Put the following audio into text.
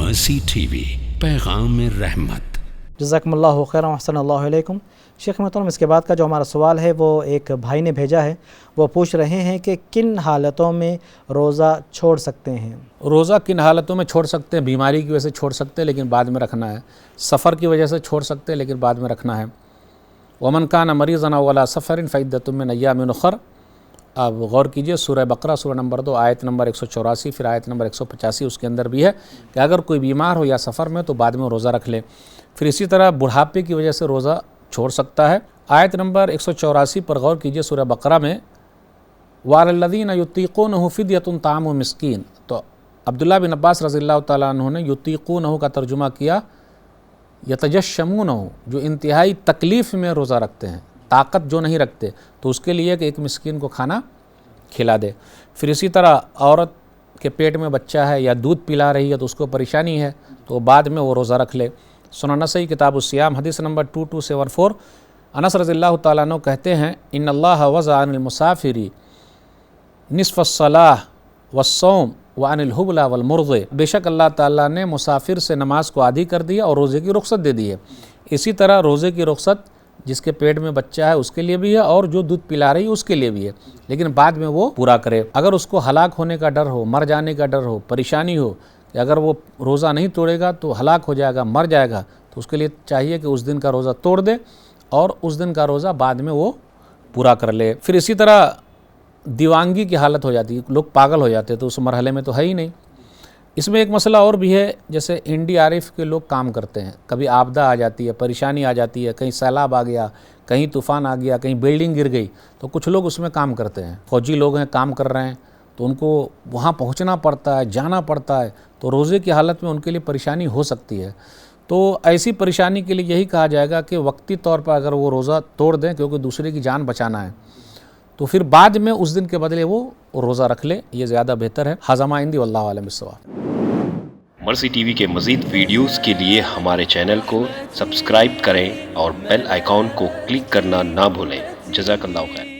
مرسی T V, پیغام رحمت۔ جزاکم اللہ خیرا احسن اللہ علیکم۔ شیخ محترم، اس کے بعد کا جو ہمارا سوال ہے وہ ایک بھائی نے بھیجا ہے، وہ پوچھ رہے ہیں کہ کن حالتوں میں روزہ چھوڑ سکتے ہیں؟ روزہ کن حالتوں میں چھوڑ سکتے ہیں؟ بیماری کی وجہ سے چھوڑ سکتے ہیں لیکن بعد میں رکھنا ہے، سفر کی وجہ سے چھوڑ سکتے ہیں لیکن بعد میں رکھنا ہے۔ ومن کان مریضا او علی سفر فعدۃ من ایام اخر۔ اب غور کیجئے، سورہ بقرہ سورہ نمبر 2 آیت نمبر 184، پھر آیت نمبر 185 اس کے اندر بھی ہے کہ اگر کوئی بیمار ہو یا سفر میں تو بعد میں روزہ رکھ لے۔ پھر اسی طرح بڑھاپے کی وجہ سے روزہ چھوڑ سکتا ہے۔ آیت نمبر 184 پر غور کیجئے سورہ بقرہ میں، وَعَلَى الَّذِينَ يُطِيقُونَهُ فِدْيَةٌ طَعَامُ مِسْكِين، تو عبداللہ بن عباس رضی اللہ تعالیٰ عنہ نے یطیقونہ کا ترجمہ کیا یتجشمونہ، جو انتہائی تکلیف میں روزہ رکھتے ہیں، طاقت جو نہیں رکھتے، تو اس کے لیے کہ ایک مسکین کو کھانا کھلا دے۔ پھر اسی طرح عورت کے پیٹ میں بچہ ہے یا دودھ پلا رہی ہے تو اس کو پریشانی ہے تو بعد میں وہ روزہ رکھ لے۔ سنن نسائی کتاب الصیام حدیث نمبر 2274، انس رضی اللہ تعالیٰ عنہ کہتے ہیں، ان اللہ وضع عن المسافر نصف الصلاۃ والصوم وعن الحبلى والمرضع، بے شک اللہ تعالیٰ نے مسافر سے نماز کو آدھی کر دیا اور روزے کی رخصت دے دی ہے۔ اسی طرح روزے کی رخصت جس کے پیٹ میں بچہ ہے اس کے لیے بھی ہے اور جو دودھ پلا رہی ہے اس کے لیے بھی ہے، لیکن بعد میں وہ پورا کرے۔ اگر اس کو ہلاک ہونے کا ڈر ہو، مر جانے کا ڈر ہو، پریشانی ہو کہ اگر وہ روزہ نہیں توڑے گا تو ہلاک ہو جائے گا، مر جائے گا، تو اس کے لیے چاہیے کہ اس دن کا روزہ توڑ دے اور اس دن کا روزہ بعد میں وہ پورا کر لے۔ پھر اسی طرح دیوانگی کی حالت ہو جاتی ہے، لوگ پاگل ہو جاتے ہیں تو اس مرحلے میں تو ہے ہی نہیں۔ اس میں ایک مسئلہ اور بھی ہے، جیسے NDRF کے لوگ کام کرتے ہیں، کبھی آپدہ آ جاتی ہے، پریشانی آ جاتی ہے، کہیں سیلاب آ گیا، کہیں طوفان آ گیا، کہیں بلڈنگ گر گئی، تو کچھ لوگ اس میں کام کرتے ہیں، فوجی لوگ ہیں کام کر رہے ہیں تو ان کو وہاں پہنچنا پڑتا ہے، جانا پڑتا ہے، تو روزے کی حالت میں ان کے لیے پریشانی ہو سکتی ہے۔ تو ایسی پریشانی کے لیے یہی کہا جائے گا کہ وقتی طور پر اگر وہ روزہ توڑ دیں کیونکہ دوسرے کی جان بچانا ہے، تو پھر بعد میں اس دن کے بدلے وہ روزہ رکھ لے، یہ زیادہ بہتر ہے۔ ھذا ما عندی واللہ اعلم بالصواب۔ مرسی ٹی وی کے مزید ویڈیوز کے لیے ہمارے چینل کو سبسکرائب کریں اور بیل آئیکن کو کلک کرنا نہ بھولیں۔ جزاک اللہ خیر۔